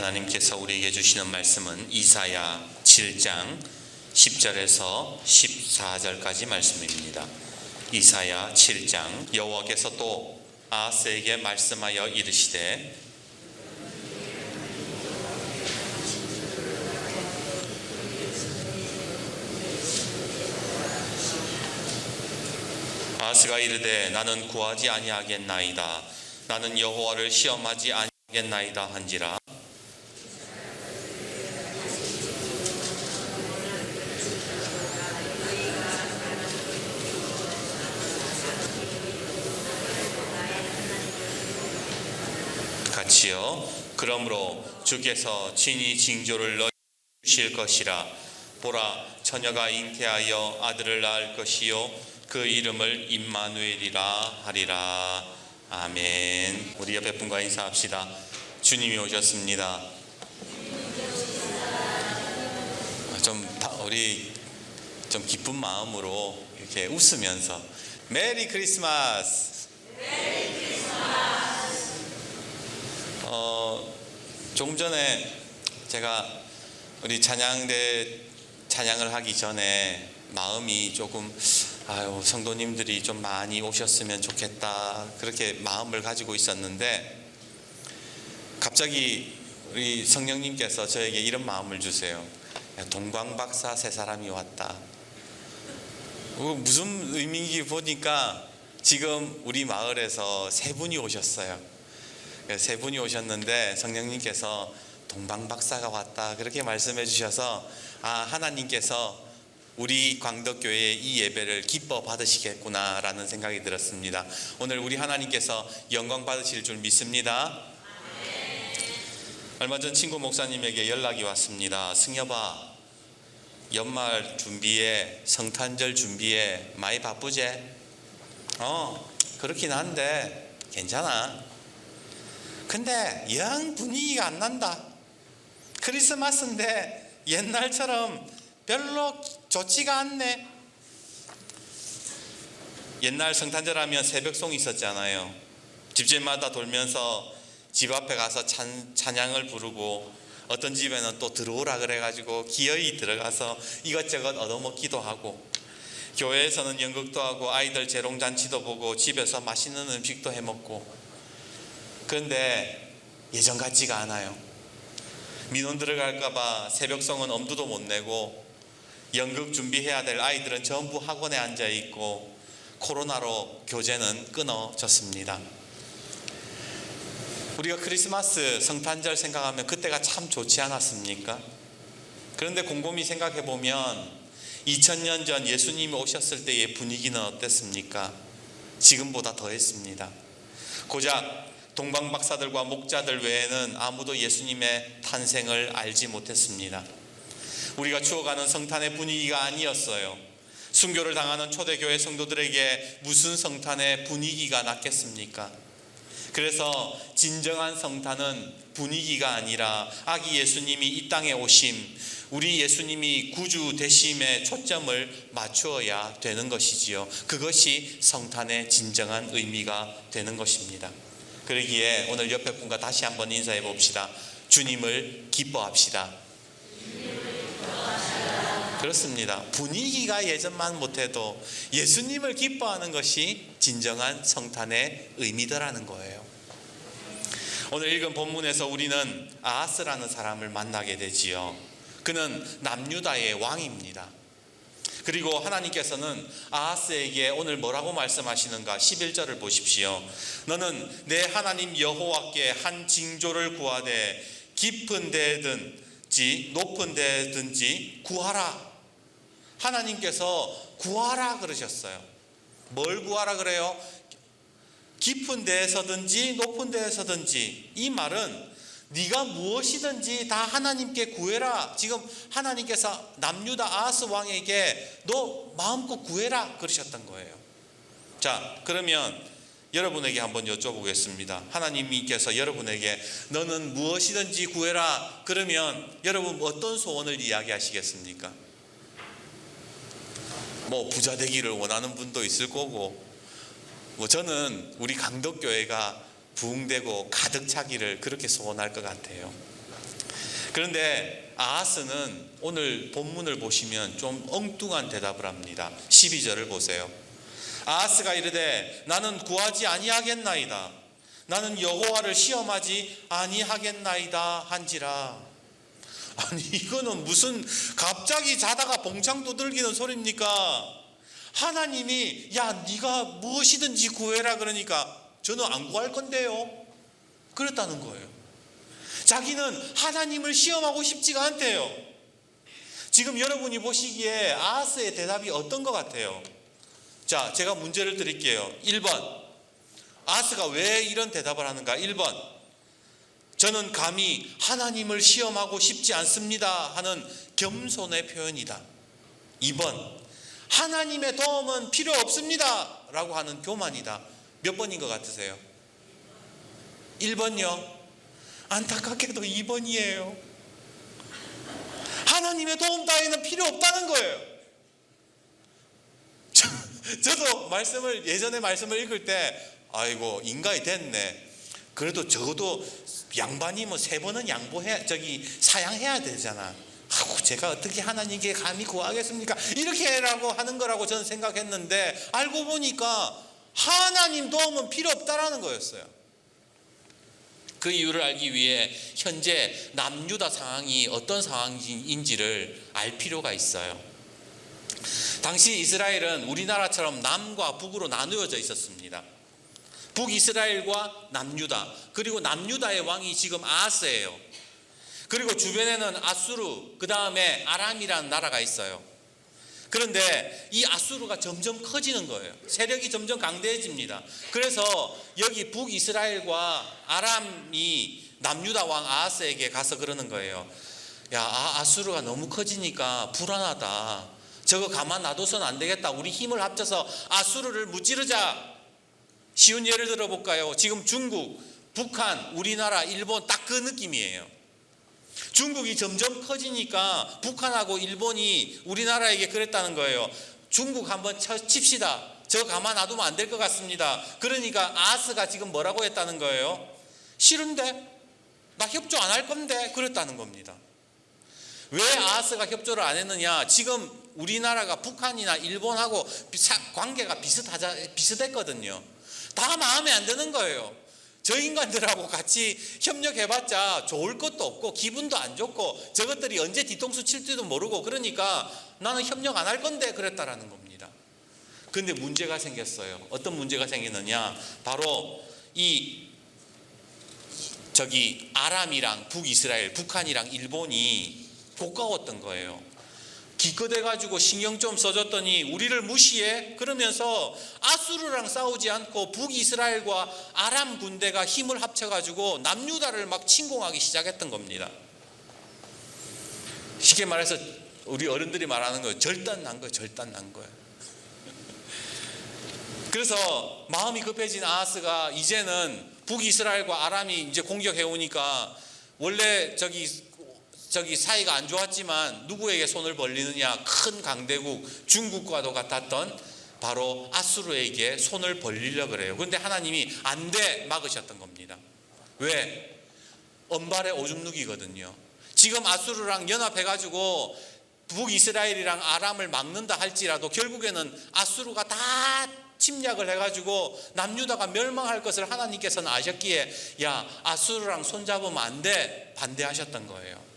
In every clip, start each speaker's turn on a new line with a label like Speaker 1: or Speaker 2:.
Speaker 1: 하나님께서 우리에게 주시는 말씀은 이사야 7장 10절에서 14절까지 말씀입니다. 이사야 7장 여호와께서 또 아하스에게 말씀하여 이르시되 아하스가 이르되 나는 구하지 아니하겠나이다. 나는 여호와를 시험하지 아니하겠나이다 한지라. 같이요. 그러므로 주께서 친히 징조를 너희 주실 것이라. 보라, 처녀가 잉태하여 아들을 낳을 것이요 그 이름을 임마누엘이라 하리라. 아멘. 우리 옆에 분과 인사합시다. 주님이 오셨습니다. 우리 좀 기쁜 마음으로 이렇게 웃으면서 메리 크리스마스. 메리 크리스마스. 조금 전에 제가 우리 찬양을 하기 전에 마음이 조금 성도님들이 좀 많이 오셨으면 좋겠다 그렇게 마음을 가지고 있었는데 갑자기 우리 성령님께서 저에게 이런 마음을 주세요. 동방박사 세 사람이 왔다. 무슨 의미인지 보니까 지금 우리 마을에서 세 분이 오셨어요. 세 분이 오셨는데 성령님께서 동방박사가 왔다 그렇게 말씀해 주셔서 하나님께서 우리 광덕교회의 이 예배를 기뻐 받으시겠구나 라는 생각이 들었습니다. 오늘 우리 하나님께서 영광 받으실 줄 믿습니다. 얼마 전 친구 목사님에게 연락이 왔습니다. 승엽아, 연말 준비에, 성탄절 준비에 많이 바쁘제? 그렇긴 한데 괜찮아. 근데 영 분위기가 안 난다. 크리스마스인데 옛날처럼 별로 좋지가 않네. 옛날 성탄절 하면 새벽송이 있었잖아요. 집집마다 돌면서 집 앞에 가서 찬양을 부르고 어떤 집에는 또 들어오라 그래가지고 기어이 들어가서 이것저것 얻어먹기도 하고 교회에서는 연극도 하고 아이들 재롱잔치도 보고 집에서 맛있는 음식도 해먹고. 그런데 예전 같지가 않아요. 민원 들어갈까봐 새벽송은 엄두도 못 내고 연극 준비해야 될 아이들은 전부 학원에 앉아있고 코로나로 교재는 끊어졌습니다. 우리가 크리스마스, 성탄절 생각하면 그때가 참 좋지 않았습니까? 그런데 곰곰이 생각해보면 2000년 전 예수님이 오셨을 때의 분위기는 어땠습니까? 지금보다 더했습니다. 고작 동방박사들과 목자들 외에는 아무도 예수님의 탄생을 알지 못했습니다. 우리가 추억하는 성탄의 분위기가 아니었어요. 순교를 당하는 초대교회 성도들에게 무슨 성탄의 분위기가 났겠습니까? 그래서 진정한 성탄은 분위기가 아니라 아기 예수님이 이 땅에 오심, 우리 예수님이 구주 되심에 초점을 맞추어야 되는 것이지요. 그것이 성탄의 진정한 의미가 되는 것입니다. 그러기에 오늘 옆에 분과 다시 한번 인사해 봅시다. 주님을 기뻐합시다. 그렇습니다. 분위기가 예전만 못해도 예수님을 기뻐하는 것이 진정한 성탄의 의미더라는 거예요. 오늘 읽은 본문에서 우리는 아하스라는 사람을 만나게 되지요. 그는 남유다의 왕입니다. 그리고 하나님께서는 아하스에게 오늘 뭐라고 말씀하시는가? 11절을 보십시오. 너는 내 하나님 여호와께 한 징조를 구하되 깊은 데든지 높은 데든지 구하라. 하나님께서 구하라 그러셨어요. 뭘 구하라 그래요? 깊은 데에서든지 높은 데에서든지. 이 말은 네가 무엇이든지 다 하나님께 구해라. 지금 하나님께서 남유다 아하스 왕에게 너 마음껏 구해라 그러셨던 거예요. 자, 그러면 여러분에게 한번 여쭤보겠습니다. 하나님께서 여러분에게 너는 무엇이든지 구해라 그러면 여러분 어떤 소원을 이야기하시겠습니까? 부자 되기를 원하는 분도 있을 거고, 저는 우리 강덕교회가 부흥되고 가득 차기를 그렇게 소원할 것 같아요. 그런데 아하스는 오늘 본문을 보시면 좀 엉뚱한 대답을 합니다. 12절을 보세요. 아하스가 이르되 나는 구하지 아니하겠나이다. 나는 여호와를 시험하지 아니하겠나이다 한지라. 아니 이거는 무슨 갑자기 자다가 봉창 두들기는 소리입니까? 하나님이 야 네가 무엇이든지 구해라 그러니까 저는 안 구할 건데요, 그랬다는 거예요. 자기는 하나님을 시험하고 싶지가 않대요. 지금 여러분이 보시기에 아하스의 대답이 어떤 것 같아요? 자, 제가 문제를 드릴게요. 1번, 아하스가 왜 이런 대답을 하는가? 1번, 저는 감히 하나님을 시험하고 싶지 않습니다 하는 겸손의 표현이다. 2번, 하나님의 도움은 필요 없습니다 라고 하는 교만이다. 몇 번인 것 같으세요? 1번요? 안타깝게도 2번이에요. 하나님의 도움 따위는 필요 없다는 거예요. 저도 예전에 말씀을 읽을 때 아이고 인간이 됐네. 그래도 적어도 양반이 뭐 3번은 사양해야 되잖아. 아이고 제가 어떻게 하나님께 감히 구하겠습니까? 이렇게 라고 하는 거라고 저는 생각했는데 알고 보니까 하나님 도움은 필요 없다라는 거였어요. 그 이유를 알기 위해 현재 남유다 상황이 어떤 상황인지를 알 필요가 있어요. 당시 이스라엘은 우리나라처럼 남과 북으로 나누어져 있었습니다. 북이스라엘과 남유다, 그리고 남유다의 왕이 지금 아하스예요. 그리고 주변에는 아수르, 그 다음에 아람이라는 나라가 있어요. 그런데 이 아수르가 점점 커지는 거예요. 세력이 점점 강대해집니다. 그래서 여기 북이스라엘과 아람이 남유다 왕 아하스에게 가서 그러는 거예요. 야, 아수르가 너무 커지니까 불안하다. 저거 가만 놔둬서는 안 되겠다. 우리 힘을 합쳐서 아수르를 무찌르자. 쉬운 예를 들어볼까요? 지금 중국, 북한, 우리나라, 일본 딱 그 느낌이에요. 중국이 점점 커지니까 북한하고 일본이 우리나라에게 그랬다는 거예요. 중국 한번 칩시다. 저 가만 놔두면 안 될 것 같습니다. 그러니까 아하스가 지금 뭐라고 했다는 거예요? 싫은데? 나 협조 안 할 건데? 그랬다는 겁니다. 왜 아하스가 협조를 안 했느냐? 지금 우리나라가 북한이나 일본하고 관계가 비슷했거든요. 다 마음에 안 드는 거예요. 저 인간들하고 같이 협력해봤자 좋을 것도 없고 기분도 안 좋고 저것들이 언제 뒤통수 칠지도 모르고 그러니까 나는 협력 안 할 건데 그랬다라는 겁니다. 그런데 문제가 생겼어요. 어떤 문제가 생기느냐? 바로 아람이랑 북이스라엘, 북한이랑 일본이 고가웠던 거예요. 기껏해가지고 신경 좀 써줬더니 우리를 무시해? 그러면서 아수르랑 싸우지 않고 북이스라엘과 아람 군대가 힘을 합쳐가지고 남유다를 막 침공하기 시작했던 겁니다. 쉽게 말해서 우리 어른들이 말하는 거예요. 절단 난 거예요. 그래서 마음이 급해진 아하스가 이제는 북이스라엘과 아람이 이제 공격해 오니까 원래 저기 사이가 안 좋았지만 누구에게 손을 벌리느냐? 큰 강대국 중국과도 같았던 바로 아수르에게 손을 벌리려고 그래요. 그런데 하나님이 안 돼 막으셨던 겁니다. 왜? 언발의 오줌 누기거든요. 지금 아수르랑 연합해가지고 북이스라엘이랑 아람을 막는다 할지라도 결국에는 아수르가 다 침략을 해가지고 남유다가 멸망할 것을 하나님께서는 아셨기에 야, 아수르랑 손잡으면 안 돼 반대하셨던 거예요.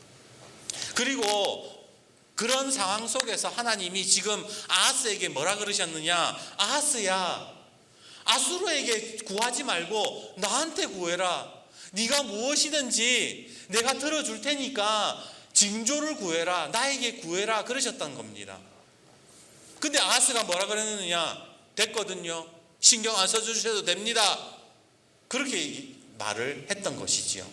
Speaker 1: 그리고 그런 상황 속에서 하나님이 지금 아하스에게 뭐라 그러셨느냐? 아하스야, 아수르에게 구하지 말고 나한테 구해라. 네가 무엇이든지 내가 들어줄 테니까 징조를 구해라. 나에게 구해라. 그러셨던 겁니다. 근데 아하스가 뭐라 그랬느냐? 됐거든요. 신경 안 써주셔도 됩니다. 그렇게 말을 했던 것이지요.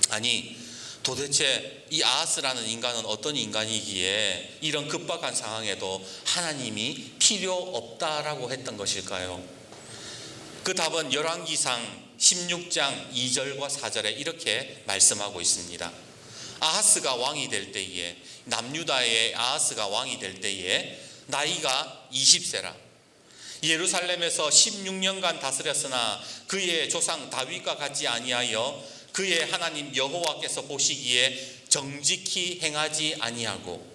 Speaker 1: 아니, 도대체 이 아하스라는 인간은 어떤 인간이기에 이런 급박한 상황에도 하나님이 필요 없다라고 했던 것일까요? 그 답은 열왕기상 16장 2절과 4절에 이렇게 말씀하고 있습니다. 아하스가 왕이 될 때에, 남유다의 아하스가 왕이 될 때에 나이가 20세라. 예루살렘에서 16년간 다스렸으나 그의 조상 다윗과 같지 아니하여 그의 하나님 여호와께서 보시기에 정직히 행하지 아니하고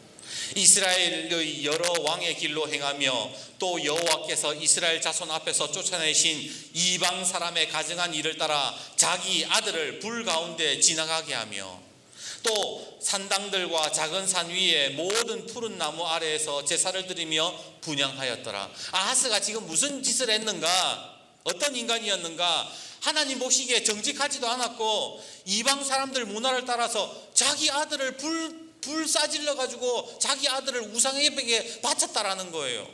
Speaker 1: 이스라엘의 여러 왕의 길로 행하며 또 여호와께서 이스라엘 자손 앞에서 쫓아내신 이방 사람의 가증한 일을 따라 자기 아들을 불 가운데 지나가게 하며 또 산당들과 작은 산 위에 모든 푸른 나무 아래에서 제사를 드리며 분향하였더라. 아하스가 지금 무슨 짓을 했는가? 어떤 인간이었는가? 하나님 보시기에 정직하지도 않았고 이방 사람들 문화를 따라서 자기 아들을 불 싸질러 가지고 자기 아들을 우상에게 바쳤다라는 거예요.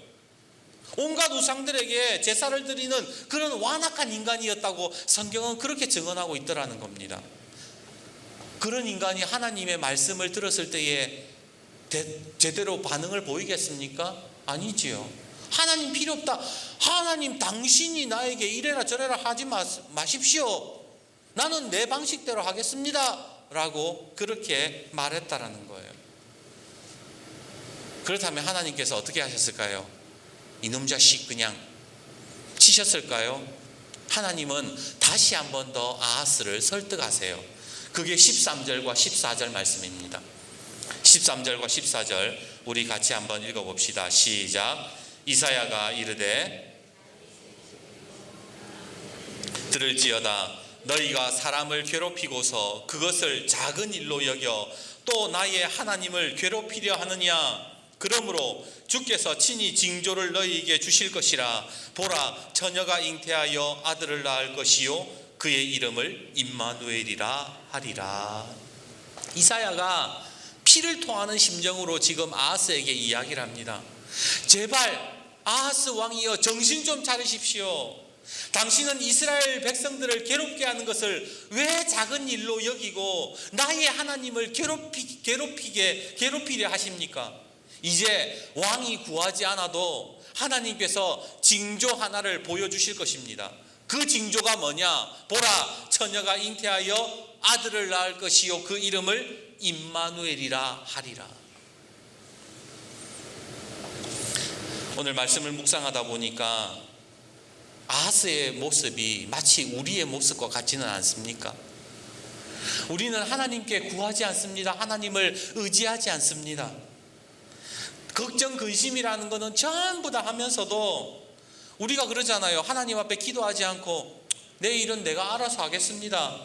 Speaker 1: 온갖 우상들에게 제사를 드리는 그런 완악한 인간이었다고 성경은 그렇게 증언하고 있더라는 겁니다. 그런 인간이 하나님의 말씀을 들었을 때에 제대로 반응을 보이겠습니까? 아니지요. 하나님 필요 없다. 하나님 당신이 나에게 이래라 저래라 하지 마십시오. 나는 내 방식대로 하겠습니다 라고 그렇게 말했다라는 거예요. 그렇다면 하나님께서 어떻게 하셨을까요? 이놈 자식 그냥 치셨을까요? 하나님은 다시 한 번 더 아하스를 설득하세요. 그게 13절과 14절 말씀입니다. 13절과 14절 우리 같이 한번 읽어봅시다. 시작. 이사야가 이르되 들을지어다 너희가 사람을 괴롭히고서 그것을 작은 일로 여겨 또 나의 하나님을 괴롭히려 하느냐. 그러므로 주께서 친히 징조를 너희에게 주실 것이라. 보라 처녀가 잉태하여 아들을 낳을 것이요 그의 이름을 임마누엘이라 하리라. 이사야가 피를 토하는 심정으로 지금 아하스에게 이야기를 합니다. 제발 아하스 왕이여 정신 좀 차리십시오. 당신은 이스라엘 백성들을 괴롭게 하는 것을 왜 작은 일로 여기고 나의 하나님을 괴롭히려 하십니까? 이제 왕이 구하지 않아도 하나님께서 징조 하나를 보여주실 것입니다. 그 징조가 뭐냐? 보라 처녀가 잉태하여 아들을 낳을 것이요 그 이름을 임마누엘이라 하리라. 오늘 말씀을 묵상하다 보니까 아하스의 모습이 마치 우리의 모습과 같지는 않습니까? 우리는 하나님께 구하지 않습니다. 하나님을 의지하지 않습니다. 걱정 근심이라는 것은 전부 다 하면서도 우리가 그러잖아요. 하나님 앞에 기도하지 않고 내 일은 내가 알아서 하겠습니다.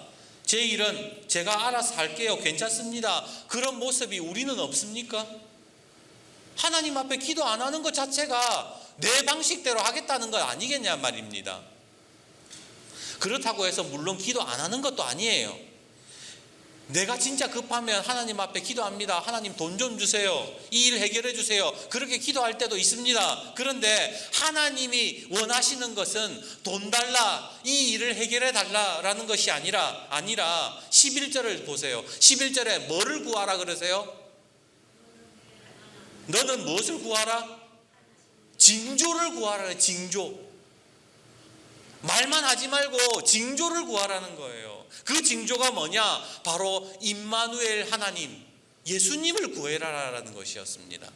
Speaker 1: 제 일은 제가 알아서 할게요. 괜찮습니다. 그런 모습이 우리는 없습니까? 하나님 앞에 기도 안 하는 것 자체가 내 방식대로 하겠다는 것 아니겠냐 말입니다. 그렇다고 해서 물론 기도 안 하는 것도 아니에요. 내가 진짜 급하면 하나님 앞에 기도합니다. 하나님 돈 좀 주세요. 이 일 해결해 주세요. 그렇게 기도할 때도 있습니다. 그런데 하나님이 원하시는 것은 돈 달라, 이 일을 해결해 달라라는 것이 아니라 11절을 보세요. 11절에 뭐를 구하라 그러세요? 너는 무엇을 구하라? 징조를 구하라. 징조. 말만 하지 말고 징조를 구하라는 거예요. 그 징조가 뭐냐? 바로 임마누엘 하나님, 예수님을 구해라라는 것이었습니다.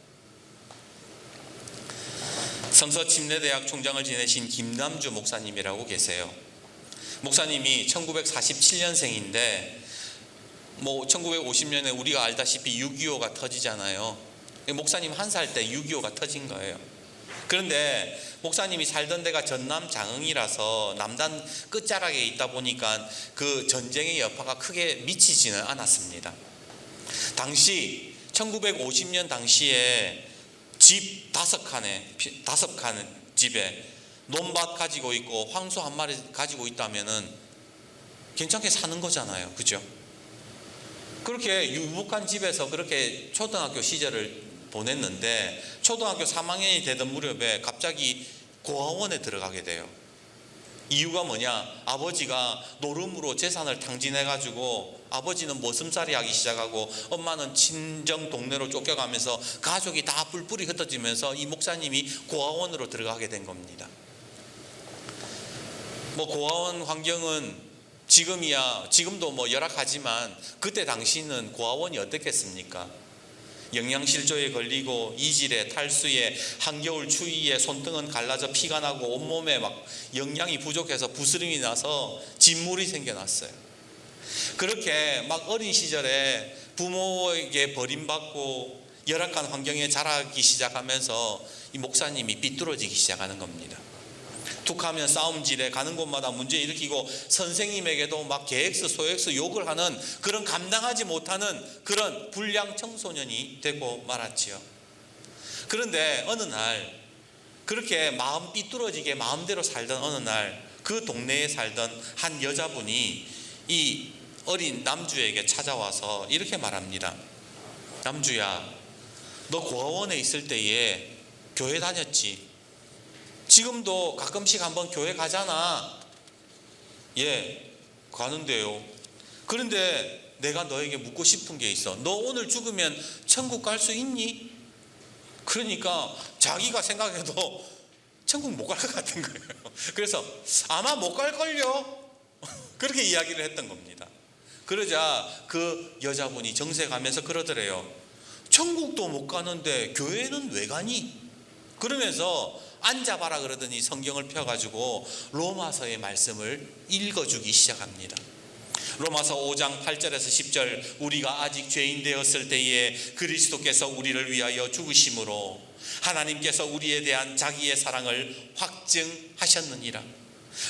Speaker 1: 성서침례대학 총장을 지내신 김남주 목사님이라고 계세요. 목사님이 1947년생인데 1950년에 우리가 알다시피 6.25가 터지잖아요. 목사님 1살 때 6.25가 터진 거예요. 그런데 목사님이 살던 데가 전남 장흥이라서 남단 끝자락에 있다 보니까 그 전쟁의 여파가 크게 미치지는 않았습니다. 당시 1950년 당시에 집 5칸 집에 논밭 가지고 있고 황소 한 마리 가지고 있다면은 괜찮게 사는 거잖아요. 그죠? 그렇게 유복한 집에서 그렇게 초등학교 시절을 보냈는데 초등학교 3학년이 되던 무렵에 갑자기 고아원에 들어가게 돼요. 이유가 뭐냐? 아버지가 노름으로 재산을 탕진해가지고 아버지는 머슴살이 하기 시작하고 엄마는 친정 동네로 쫓겨가면서 가족이 다 뿔뿔이 흩어지면서 이 목사님이 고아원으로 들어가게 된 겁니다. 고아원 환경은 지금도 열악하지만 그때 당시는 고아원이 어땠겠습니까? 영양실조에 걸리고 이질에 탈수에 한겨울 추위에 손등은 갈라져 피가 나고 온몸에 막 영양이 부족해서 부스럼이 나서 진물이 생겨났어요. 그렇게 막 어린 시절에 부모에게 버림받고 열악한 환경에 자라기 시작하면서 이 목사님이 삐뚤어지기 시작하는 겁니다. 툭하면 싸움질에 가는 곳마다 문제 일으키고 선생님에게도 막 계획서 소획서 욕을 하는 그런 감당하지 못하는 그런 불량 청소년이 되고 말았지요. 그런데 어느 날 그렇게 마음 삐뚤어지게 마음대로 살던 어느 날 그 동네에 살던 한 여자분이 이 어린 남주에게 찾아와서 이렇게 말합니다. 남주야, 너 고아원에 있을 때에 교회 다녔지? 지금도 가끔씩 한번 교회 가잖아. 예, 가는데요. 그런데 내가 너에게 묻고 싶은 게 있어. 너 오늘 죽으면 천국 갈 수 있니? 그러니까 자기가 생각해도 천국 못 갈 것 같은 거예요. 그래서 아마 못 갈걸요? 그렇게 이야기를 했던 겁니다. 그러자 그 여자분이 정색하면서 그러더래요. 천국도 못 가는데 교회는 왜 가니? 그러면서 앉아봐라 그러더니 성경을 펴가지고 로마서의 말씀을 읽어주기 시작합니다. 로마서 5장 8절에서 10절, 우리가 아직 죄인 되었을 때에 그리스도께서 우리를 위하여 죽으심으로 하나님께서 우리에 대한 자기의 사랑을 확증하셨느니라.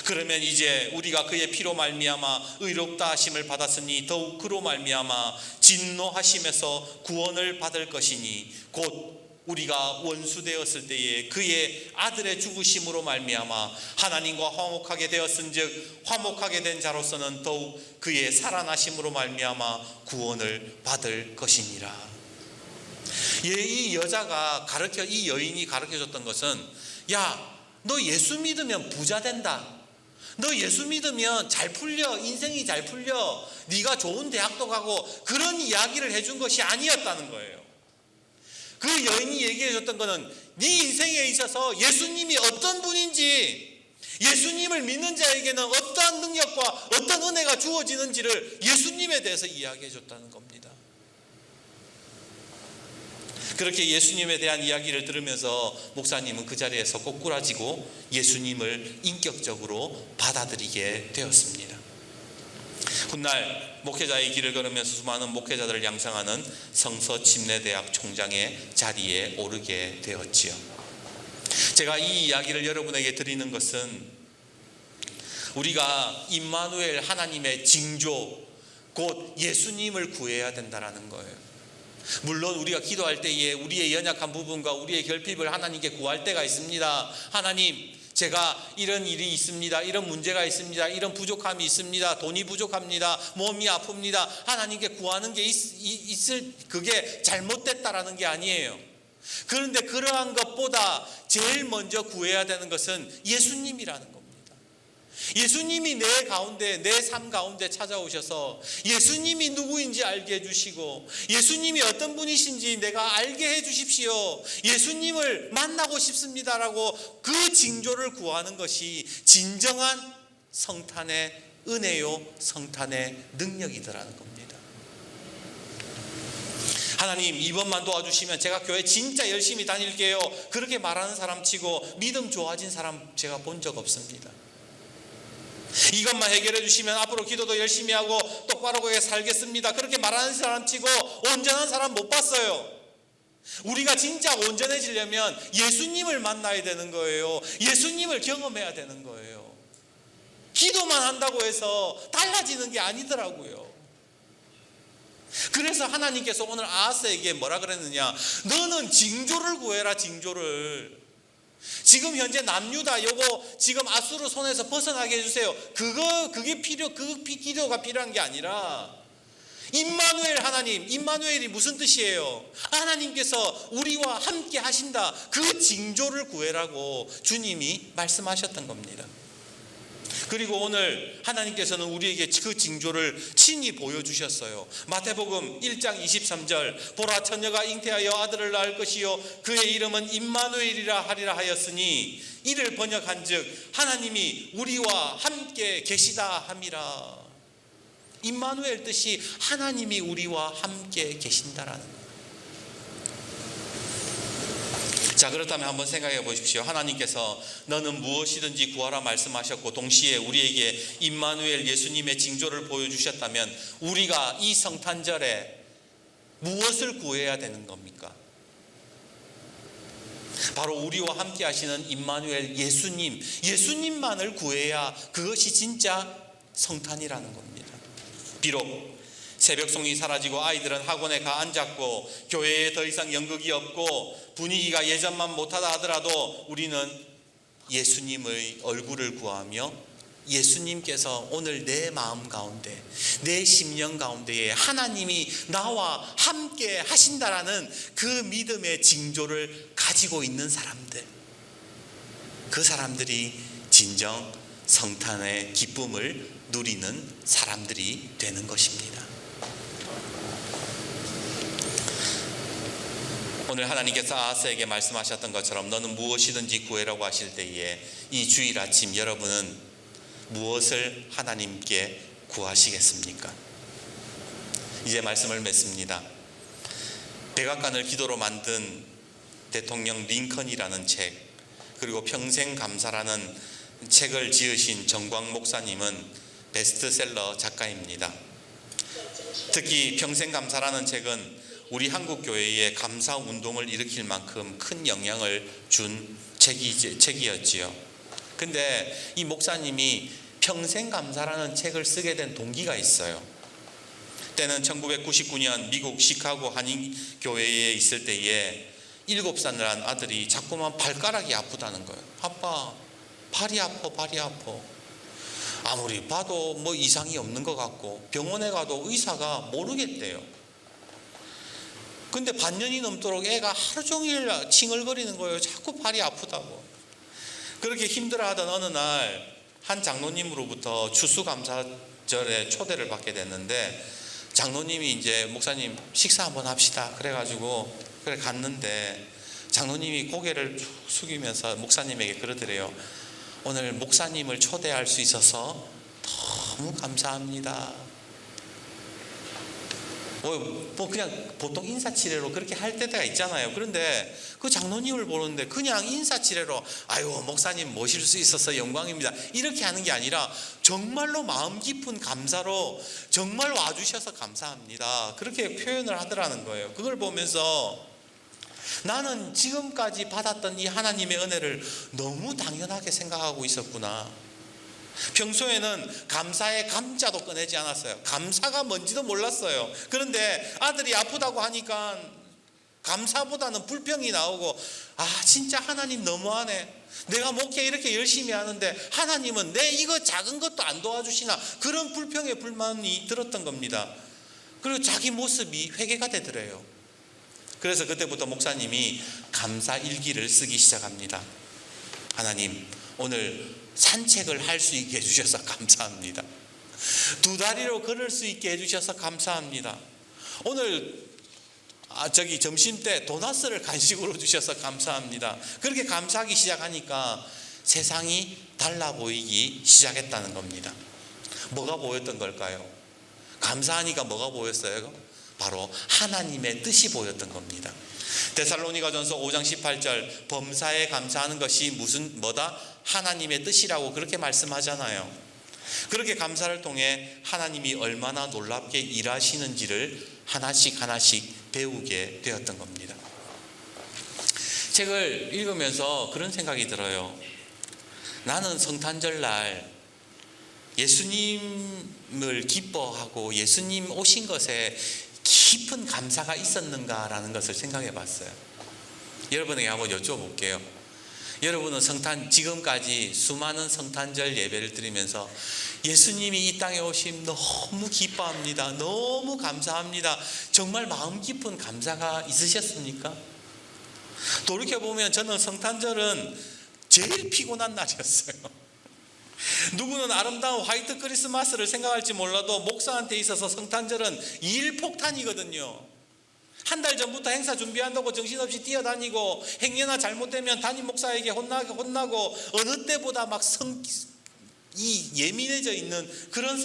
Speaker 1: 그러면 이제 우리가 그의 피로 말미암아 의롭다 하심을 받았으니 더욱 그로 말미암아 진노하심에서 구원을 받을 것이니 곧 우리가 원수 되었을 때에 그의 아들의 죽으심으로 말미암아 하나님과 화목하게 되었은즉 화목하게 된 자로서는 더욱 그의 살아나심으로 말미암아 구원을 받을 것이니라. 이 여자가 이 여인이 가르쳐줬던 것은, 야, 너 예수 믿으면 부자 된다. 너 예수 믿으면 잘 풀려. 인생이 잘 풀려. 네가 좋은 대학도 가고, 그런 이야기를 해준 것이 아니었다는 거예요. 그 여인이 얘기해줬던 것은 네 인생에 있어서 예수님이 어떤 분인지, 예수님을 믿는 자에게는 어떠한 능력과 어떤 은혜가 주어지는지를 예수님에 대해서 이야기해줬다는 겁니다. 그렇게 예수님에 대한 이야기를 들으면서 목사님은 그 자리에서 꼬꾸라지고 예수님을 인격적으로 받아들이게 되었습니다. 훗날 목회자의 길을 걸으면서 수많은 목회자들을 양성하는 성서침례대학 총장의 자리에 오르게 되었지요. 제가 이 이야기를 여러분에게 드리는 것은 우리가 임마누엘 하나님의 징조 곧 예수님을 구해야 된다는 거예요. 물론 우리가 기도할 때에 우리의 연약한 부분과 우리의 결핍을 하나님께 구할 때가 있습니다. 하나님, 제가 이런 일이 있습니다. 이런 문제가 있습니다. 이런 부족함이 있습니다. 돈이 부족합니다. 몸이 아픕니다. 하나님께 구하는 게 그게 잘못됐다라는 게 아니에요. 그런데 그러한 것보다 제일 먼저 구해야 되는 것은 예수님이라는 겁니다. 예수님이 내 가운데, 내 삶 가운데 찾아오셔서 예수님이 누구인지 알게 해주시고 예수님이 어떤 분이신지 내가 알게 해주십시오. 예수님을 만나고 싶습니다라고 그 징조를 구하는 것이 진정한 성탄의 은혜요, 성탄의 능력이더라는 겁니다. 하나님, 이번만 도와주시면 제가 교회 진짜 열심히 다닐게요. 그렇게 말하는 사람 치고 믿음 좋아진 사람 제가 본 적 없습니다. 이것만 해결해 주시면 앞으로 기도도 열심히 하고 똑바로 살겠습니다. 그렇게 말하는 사람 치고 온전한 사람 못 봤어요. 우리가 진짜 온전해지려면 예수님을 만나야 되는 거예요. 예수님을 경험해야 되는 거예요. 기도만 한다고 해서 달라지는 게 아니더라고요. 그래서 하나님께서 오늘 아하스에게 뭐라 그랬느냐, 너는 징조를 구해라. 징조를. 지금 현재 남유다 요거 지금 아수르 손에서 벗어나게 해주세요. 그게 그 기도가 필요한 게 아니라 임마누엘 하나님, 임마누엘이 무슨 뜻이에요? 하나님께서 우리와 함께 하신다. 그 징조를 구해라고 주님이 말씀하셨던 겁니다. 그리고 오늘 하나님께서는 우리에게 그 징조를 친히 보여주셨어요. 마태복음 1장 23절, 보라, 처녀가 잉태하여 아들을 낳을 것이요 그의 이름은 임마누엘이라 하리라 하였으니 이를 번역한즉 하나님이 우리와 함께 계시다 함이라. 임마누엘 뜻이 하나님이 우리와 함께 계신다라는 거예요. 자, 그렇다면 한번 생각해 보십시오. 하나님께서 너는 무엇이든지 구하라 말씀하셨고 동시에 우리에게 임마누엘 예수님의 징조를 보여주셨다면 우리가 이 성탄절에 무엇을 구해야 되는 겁니까? 바로 우리와 함께 하시는 임마누엘 예수님만을 구해야 그것이 진짜 성탄이라는 겁니다. 비록 새벽송이 사라지고 아이들은 학원에 가 앉았고 교회에 더 이상 연극이 없고 분위기가 예전만 못하다 하더라도 우리는 예수님의 얼굴을 구하며 예수님께서 오늘 내 마음 가운데 내 심령 가운데에 하나님이 나와 함께 하신다라는 그 믿음의 징조를 가지고 있는 사람들, 그 사람들이 진정 성탄의 기쁨을 누리는 사람들이 되는 것입니다. 오늘 하나님께서 아하스에게 말씀하셨던 것처럼 너는 무엇이든지 구해라고 하실 때에 이 주일 아침 여러분은 무엇을 하나님께 구하시겠습니까? 이제 말씀을 맺습니다. 백악관을 기도로 만든 대통령 링컨이라는 책, 그리고 평생 감사라는 책을 지으신 정광 목사님은 베스트셀러 작가입니다. 특히 평생 감사라는 책은 우리 한국 교회에 감사 운동을 일으킬 만큼 큰 영향을 준 책이었지요. 근데 이 목사님이 평생 감사라는 책을 쓰게 된 동기가 있어요. 때는 1999년 미국 시카고 한인교회에 있을 때에 7살 난 아들이 자꾸만 발가락이 아프다는 거예요. 아빠, 발이 아파. 아무리 봐도 뭐 이상이 없는 것 같고 병원에 가도 의사가 모르겠대요. 근데 반년이 넘도록 애가 하루 종일 칭얼거리는 거예요. 자꾸 발이 아프다고. 그렇게 힘들어하던 어느 날 한 장로님으로부터 추수감사절에 초대를 받게 됐는데 장로님이 이제 목사님 식사 한번 합시다 그래가지고 그래 갔는데 장로님이 고개를 쭉 숙이면서 목사님에게 그러더래요. 오늘 목사님을 초대할 수 있어서 너무 감사합니다. 뭐 그냥 보통 인사치레로 그렇게 할 때가 있잖아요. 그런데 그 장로님을 보는데 그냥 인사치레로 아유 목사님 모실 수 있어서 영광입니다 이렇게 하는 게 아니라 정말로 마음 깊은 감사로 정말 와주셔서 감사합니다 그렇게 표현을 하더라는 거예요. 그걸 보면서 나는 지금까지 받았던 이 하나님의 은혜를 너무 당연하게 생각하고 있었구나. 평소에는 감사의 감자도 꺼내지 않았어요. 감사가 뭔지도 몰랐어요. 그런데 아들이 아프다고 하니까 감사보다는 불평이 나오고 아 진짜 하나님 너무하네. 내가 목회 이렇게 열심히 하는데 하나님은 내 이거 작은 것도 안 도와주시나 그런 불평의 불만이 들었던 겁니다. 그리고 자기 모습이 회개가 되더래요. 그래서 그때부터 목사님이 감사 일기를 쓰기 시작합니다. 하나님 오늘 산책을 할 수 있게 해주셔서 감사합니다. 2다리로 걸을 수 있게 해주셔서 감사합니다. 오늘 점심때 도나스를 간식으로 주셔서 감사합니다. 그렇게 감사하기 시작하니까 세상이 달라 보이기 시작했다는 겁니다. 뭐가 보였던 걸까요? 감사하니까 뭐가 보였어요? 바로 하나님의 뜻이 보였던 겁니다. 데살로니가전서 5장 18절 범사에 감사하는 것이 뭐다? 하나님의 뜻이라고 그렇게 말씀하잖아요. 그렇게 감사를 통해 하나님이 얼마나 놀랍게 일하시는지를 하나씩 배우게 되었던 겁니다. 책을 읽으면서 그런 생각이 들어요. 나는 성탄절 날 예수님을 기뻐하고 예수님 오신 것에 깊은 감사가 있었는가라는 것을 생각해 봤어요. 여러분에게 한번 여쭤볼게요. 여러분은 지금까지 수많은 성탄절 예배를 드리면서 예수님이 이 땅에 오심 너무 기뻐합니다. 너무 감사합니다. 정말 마음 깊은 감사가 있으셨습니까? 돌이켜보면 저는 성탄절은 제일 피곤한 날이었어요. 누구는 아름다운 화이트 크리스마스를 생각할지 몰라도 목사한테 있어서 성탄절은 일폭탄이거든요. 한 달 전부터 행사 준비한다고 정신없이 뛰어다니고 행여나 잘못되면 담임 목사에게 혼나고 어느 때보다 막 예민해져 있는 그런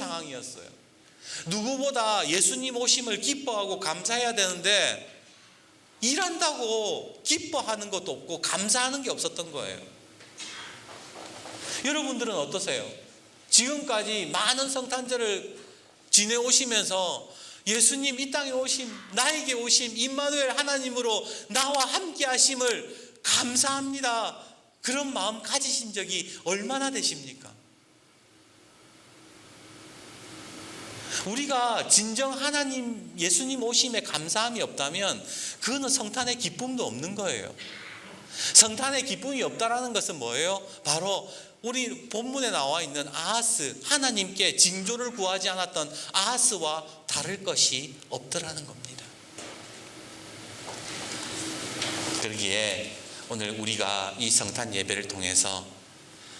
Speaker 1: 일한다고 기뻐하는 것도 없고 감사하는 게 없었던 거예요. 여러분들은 어떠세요? 지금까지 많은 성탄절을 지내오시면서 예수님 이 땅에 오심, 나에게 오심, 임마누엘 하나님으로 나와 함께 하심을 감사합니다. 그런 마음 가지신 적이 얼마나 되십니까? 우리가 진정 하나님, 예수님 오심에 감사함이 없다면 그거는 성탄의 기쁨도 없는 거예요. 성탄의 기쁨이 없다라는 것은 뭐예요? 바로 우리 본문에 나와 있는 아하스, 하나님께 징조를 구하지 않았던 아하스와 다를 것이 없더라는 겁니다. 그러기에 오늘 우리가 이 성탄 예배를 통해서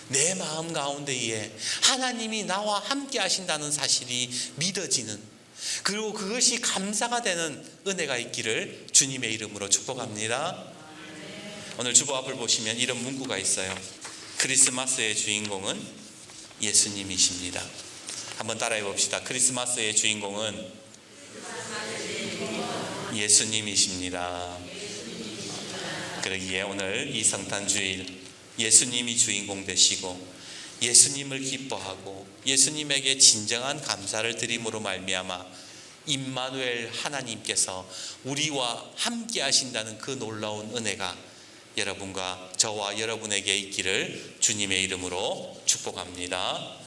Speaker 1: 내 마음 가운데에 하나님이 나와 함께 하신다는 사실이 믿어지는, 그리고 그것이 감사가 되는 은혜가 있기를 주님의 이름으로 축복합니다. 오늘 주보 앞을 보시면 이런 문구가 있어요. 크리스마스의 주인공은 예수님이십니다. 한번 따라해 봅시다. 크리스마스의 주인공은 예수님이십니다. 그러기에 오늘 이 성탄 주일 예수님이 주인공 되시고 예수님을 기뻐하고 예수님에게 진정한 감사를 드림으로 말미암아 임마누엘 하나님께서 우리와 함께 하신다는 그 놀라운 은혜가 여러분과 저와 여러분에게 있기를 주님의 이름으로 축복합니다.